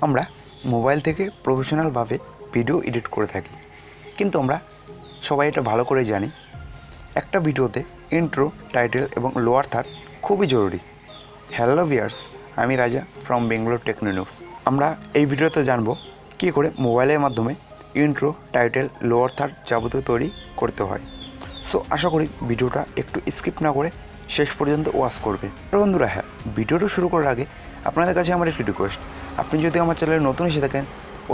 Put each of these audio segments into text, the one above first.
আমরা মোবাইল থেকে প্রফেশনালভাবে video edit করে থাকি, কিন্তু আমরা সবাই এটা ভালো করে জানি একটা ভিডিওতে ইন্ট্রো, টাইটেল এবং লোয়ার থার্ড খুবই জরুরি। হ্যালো ভিউয়ার্স, আমি রাজা ফ্রম বেঙ্গালোর টেকনো নিউজ। আমরা এই ভিডিওতে জানবো কী করে মোবাইলের মাধ্যমে ইন্ট্রো, টাইটেল, লোয়ার থার্ড যাবতীয় তৈরি করতে হয়। সো আশা করি ভিডিওটা একটু স্কিপ না করে শেষ পর্যন্ত ওয়াচ করবে। তো বন্ধুরা, হ্যাঁ, ভিডিওটা শুরু করার আগে আপনাদের কাছে আমার একটি রিকোয়েস্ট, আপনি যদি আমার চ্যানেলে নতুন এসে থাকেন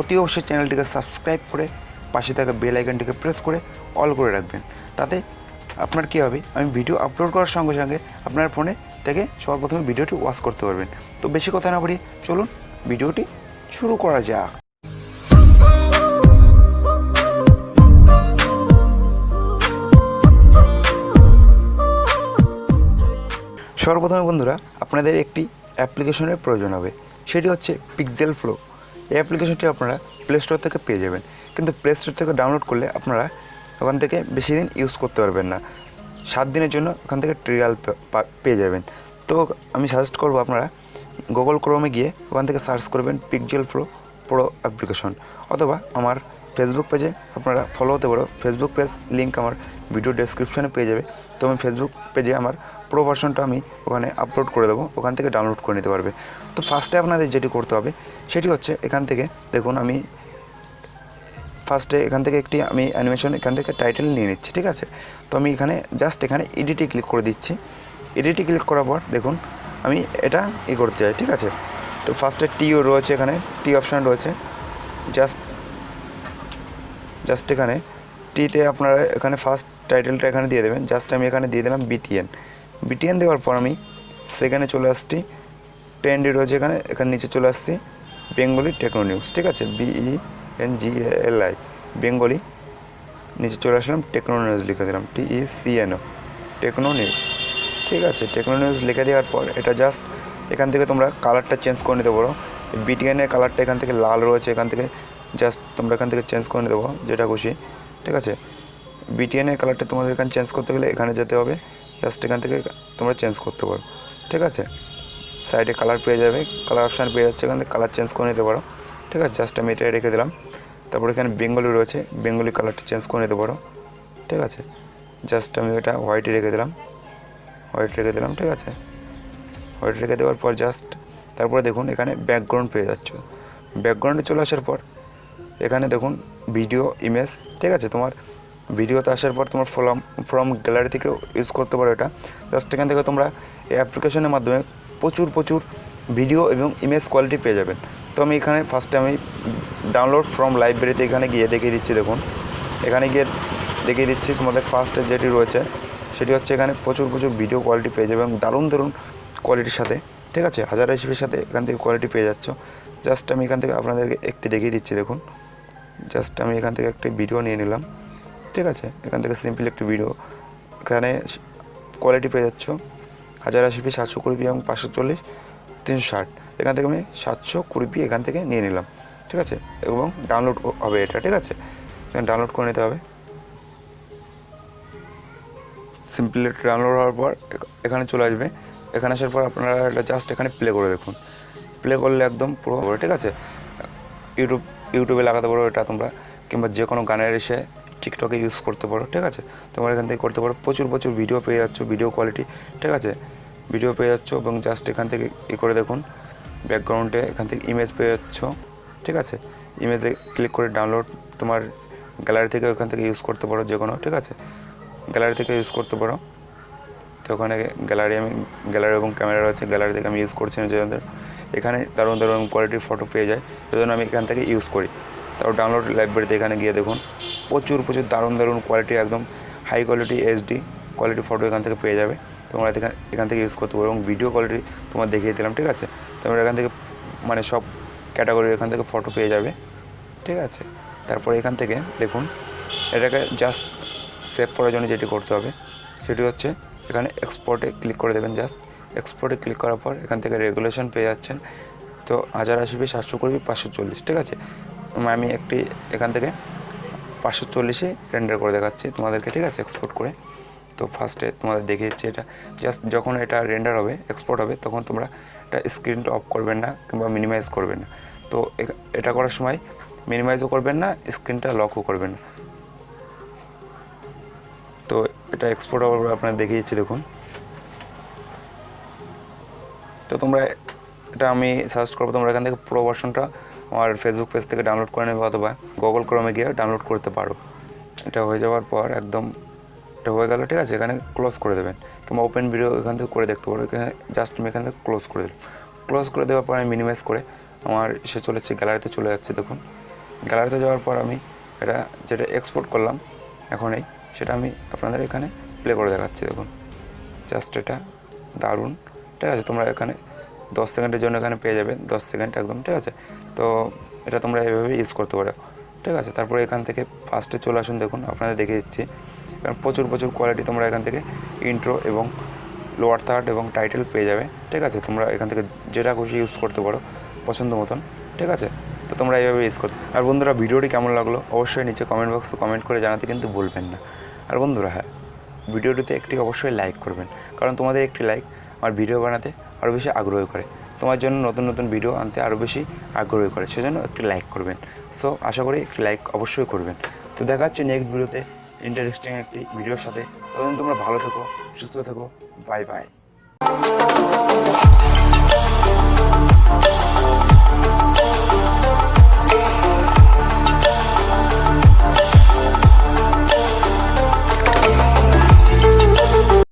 অতি অবশ্যই চ্যানেলটিকে সাবস্ক্রাইব করে পাশে থাকা বেল আইকনটিকে প্রেস করে অল করে রাখবেন। তাতে আপনার কী হবে, আমি ভিডিও আপলোড করার সঙ্গে সঙ্গে আপনার ফোনে থেকে সবার প্রথমে ভিডিওটি ওয়াচ করতে পারবেন। তো বেশি কথা না বাড়িয়ে চলুন ভিডিওটি শুরু করা যাক। সর্বপ্রথমে বন্ধুরা, আপনাদের একটি অ্যাপ্লিকেশনের প্রয়োজন হবে, সেটি হচ্ছে পিক্সেল ফ্লো। এই অ্যাপ্লিকেশনটি আপনারা প্লে স্টোর থেকে পেয়ে যাবেন, কিন্তু প্লে স্টোর থেকে ডাউনলোড করলে আপনারা ওখান থেকে বেশি দিন ইউজ করতে পারবেন না। 7 দিনের জন্য ওখান থেকে ট্রায়াল পেয়ে যাবেন। তো আমি সাজেস্ট করবো আপনারা গুগল ক্রোমে গিয়ে ওখান থেকে সার্চ করবেন পিক্সেল ফ্লো প্রো অ্যাপ্লিকেশন, অথবা আমার ফেসবুক পেজে আপনারা ফলো হতে পারো। ফেসবুক পেজ লিঙ্ক আমার ভিডিও ডেসক্রিপশনে পেয়ে যাবে। তো আমি ফেসবুক পেজে আমার প্রো ভার্সনটা আমি ওখানে আপলোড করে দেবো, ওখান থেকে ডাউনলোড করে নিতে পারবে। তো ফার্স্টে আপনাদের যেটি করতে হবে সেটি হচ্ছে এখান থেকে দেখুন, আমি ফার্স্টে এখান থেকে একটি আমি অ্যানিমেশন এখান থেকে টাইটেল নিয়ে নিচ্ছি, ঠিক আছে। তো আমি এখানে জাস্ট এখানে এডিটে ক্লিক করে দিচ্ছি। এডিটে ক্লিক করার পর দেখুন আমি এটা করতে চাই, ঠিক আছে। তো ফার্স্টে টিও রয়েছে, এখানে টি অপশান রয়েছে। জাস্ট এখানে টিতে আপনারা এখানে ফার্স্ট টাইটেলটা এখানে দিয়ে দেবেন। জাস্ট আমি এখানে দিয়ে দিলাম বিটিএন দেওয়ার পর আমি সেখানে চলে আসছি, ট্রেন্ডে রয়েছে এখানে নিচে চলে আসছি বেঙ্গলি টেকনো নিউজ, ঠিক আছে, BENGALI বেঙ্গলি। নিচে চলে আসলাম টেকনো নিউজ, লিখে দিলাম TECNO টেকনো নিউজ, ঠিক আছে। টেকনো নিউজ লিখে দেওয়ার পর এটা জাস্ট এখান থেকে তোমরা কালারটা চেঞ্জ করে নিতে পারো। BTN-এর কালারটা এখান থেকে লাল রয়েছে, এখান থেকে জাস্ট তোমরা এখান থেকে চেঞ্জ করে নিতে পারো যেটা খুশি, ঠিক আছে। BTN-এর কালারটা তোমাদের এখানে চেঞ্জ করতে গেলে এখানে যেতে হবে, জাস্ট এখান থেকে তোমরা চেঞ্জ করতে পারো, ঠিক আছে। সাইডে কালার পেয়ে যাবে, কালার অপশান পেয়ে যাচ্ছে, এখান থেকে কালার চেঞ্জ করে নিতে পারো, ঠিক আছে। জাস্ট আমি এটা রেখে দিলাম। তারপর এখানে বেঙ্গলি রয়েছে, বেঙ্গলি কালারটা চেঞ্জ করে নিতে পারো, ঠিক আছে। জাস্ট আমি এটা হোয়াইটে রেখে দিলাম, ঠিক আছে। হোয়াইট রেখে দেওয়ার পর জাস্ট তারপরে দেখুন এখানে ব্যাকগ্রাউন্ড পেয়ে যাচ্ছ। ব্যাকগ্রাউন্ডে চলে আসার পর এখানে দেখুন ভিডিও, ইমেজ, ঠিক আছে। তোমার ভিডিওতে আসার পর তোমার ফ্রম গ্যালারি থেকেও ইউজ করতে পারো এটা। জাস্ট এখান থেকে তোমরা এই অ্যাপ্লিকেশনের মাধ্যমে প্রচুর ভিডিও এবং ইমেজ কোয়ালিটি পেয়ে যাবেন। তো আমি এখানে ফার্স্টে আমি ডাউনলোড ফ্রম লাইব্রেরিতে এখানে গিয়ে দেখিয়ে দিচ্ছি। দেখুন এখানে গিয়ে দেখিয়ে দিচ্ছি তোমাদের ফার্স্টে যেটি রয়েছে সেটি হচ্ছে এখানে প্রচুর ভিডিও কোয়ালিটি পেয়ে যাবে এবং দারুণ কোয়ালিটির সাথে, ঠিক আছে। 1000 SB সাথে এখান থেকে কোয়ালিটি পেয়ে যাচ্ছ। জাস্ট আমি এখান থেকে আপনাদেরকে একটি দেখিয়ে দিচ্ছি। দেখুন জাস্ট আমি এখান থেকে একটি ভিডিও নিয়ে নিলাম, ঠিক আছে। এখান থেকে সিম্পল একটি ভিডিও, এখানে কোয়ালিটি পেয়ে যাচ্ছ 1000 SB, 720p এবং 540, 360। এখান থেকে আমি 720p এখান থেকে নিয়ে নিলাম, ঠিক আছে। এবং ডাউনলোড হবে এটা, ঠিক আছে। এখানে ডাউনলোড করে নিতে হবে। সিম্পলি ডাউনলোড হওয়ার পর এখানে চলে আসবে। এখানে আসার পর আপনারা এটা জাস্ট এখানে প্লে করে দেখুন। প্লে করলে একদম পুরো হবে, ঠিক আছে। ইউটিউবে লাগাতে পারো এটা তোমরা, কিংবা যে কোনো গানের এসে টিকটকে ইউজ করতে পারো, ঠিক আছে। তোমরা এখান থেকে করতে পারো। প্রচুর ভিডিও পেয়ে যাচ্ছ, ভিডিও কোয়ালিটি, ঠিক আছে, ভিডিও পেয়ে যাচ্ছ। এবং জাস্ট এখান থেকে করে দেখুন ব্যাকগ্রাউন্ডে এখান থেকে ইমেজ পেয়ে যাচ্ছ, ঠিক আছে। ইমেজে ক্লিক করে ডাউনলোড তোমার গ্যালারি থেকে ওখান থেকে ইউজ করতে পারো যে কোনো, ঠিক আছে। গ্যালারি থেকে ইউজ করতে পারো। তো ওখানে গ্যালারি এবং ক্যামেরা রয়েছে, গ্যালারি থেকে আমি ইউজ করছি না, যেহেতু এখানে দারুণ কোয়ালিটির ফটো পেয়ে যায়, সেজন্য আমি এখান থেকে ইউজ করি। তারপর ডাউনলোড লাইব্রেরিতে এখানে গিয়ে দেখুন প্রচুর দারুণ কোয়ালিটি, একদম high quality HD quality photo এখান থেকে পেয়ে যাবে। তোমরা এখান থেকে ইউজ করতে পারো। এবং ভিডিও কোয়ালিটি তোমার দেখিয়ে দিলাম, ঠিক আছে। তোমরা এখান থেকে মানে সব ক্যাটাগরির এখান থেকে ফটো পেয়ে যাবে, ঠিক আছে। তারপরে এখান থেকে দেখুন এটাকে জাস্ট সেভ করার জন্য যেটি করতে হবে সেটি হচ্ছে এখানে এক্সপোর্টে ক্লিক করে দেবেন। জাস্ট এক্সপোর্টে ক্লিক করার পর এখান থেকে রেগুলেশন পেয়ে যাচ্ছেন। তো 1000 SB, 720p, 540, ঠিক আছে। আমি একটি এখান থেকে 540-এ রেন্ডার করে দেখাচ্ছি তোমাদেরকে, ঠিক আছে, এক্সপোর্ট করে। তো ফার্স্টে তোমাদের দেখিয়ে দিচ্ছি এটা। জাস্ট যখন এটা রেন্ডার হবে, এক্সপোর্ট হবে, তখন তোমরা এটা স্ক্রিনটা অফ করবেন না কিংবা মিনিমাইজ করবেন না। তো এটা করার সময় মিনিমাইজও করবেন না, স্ক্রিনটা লকও করবেন না। তো এটা এক্সপোর্ট হওয়ার আপনার দেখিয়েছি দেখুন। তো তোমরা এটা আমি সাজেস্ট করবো তোমরা এখান থেকে পুরো ভার্সনটা আমার ফেসবুক পেজ থেকে ডাউনলোড করে নেবে অথবা গুগল ক্রোমে গিয়ে ডাউনলোড করতে পারো। এটা হয়ে যাওয়ার পর একদম এটা হয়ে গেল, ঠিক আছে। এখানে ক্লোজ করে দেবেন কিংবা ওপেন ভিডিও এখান থেকে করে দেখতে পারো। এখানে জাস্ট আমি এখান থেকে ক্লোজ করে দিলাম। ক্লোজ করে দেওয়ার পর আমি মিনিমাইজ করে আমার সে চলেছে গ্যালারিতে চলে যাচ্ছে দেখুন। গ্যালারিতে যাওয়ার পর আমি এটা যেটা এক্সপোর্ট করলাম এখনই সেটা আমি আপনাদের এখানে প্লে করে দেখাচ্ছি দেখুন। জাস্ট এটা দারুণ, ঠিক আছে। তোমরা এখানে 10 সেকেন্ডের জন্য এখানে পেয়ে যাবে, 10 সেকেন্ড একদম, ঠিক আছে। তো এটা তোমরা এভাবে ইউজ করতে পারো, ঠিক আছে। তারপরে এখান থেকে ফার্স্টে চলে আসুন দেখুন, আপনাদের দেখে দিচ্ছি। কারণ প্রচুর কোয়ালিটি তোমরা এখান থেকে ইন্ট্রো এবং লোয়ার থার্ড এবং টাইটেল পেয়ে যাবে, ঠিক আছে। তোমরা এখান থেকে যেটা খুশি ইউজ করতে পারো পছন্দ মতন, ঠিক আছে। তো তোমরা এইভাবে ইউজ করো। আর বন্ধুরা, ভিডিওটি কেমন লাগলো অবশ্যই নিচে কমেন্ট বক্সে কমেন্ট করে জানাতে কিন্তু ভুলবেন না। আর বন্ধুরা, হ্যাঁ, ভিডিওটিতে একটি অবশ্যই লাইক করবেন, কারণ তোমাদের একটি লাইক আমার ভিডিও বানাতে আরও বেশি আগ্রহী করে, তোমার জন্য নতুন ভিডিও আনতে আরও বেশি আগ্রহী করে, সেজন্য একটি লাইক করবেন। সো আশা করি একটি লাইক অবশ্যই করবেন। তো দেখা হচ্ছে নেক্সট ভিডিওতে ইন্টারেস্টিং একটি ভিডিওর সাথে। ততদিন তোমরা ভালো থেকো, সুস্থ থেকো, বাই বাই।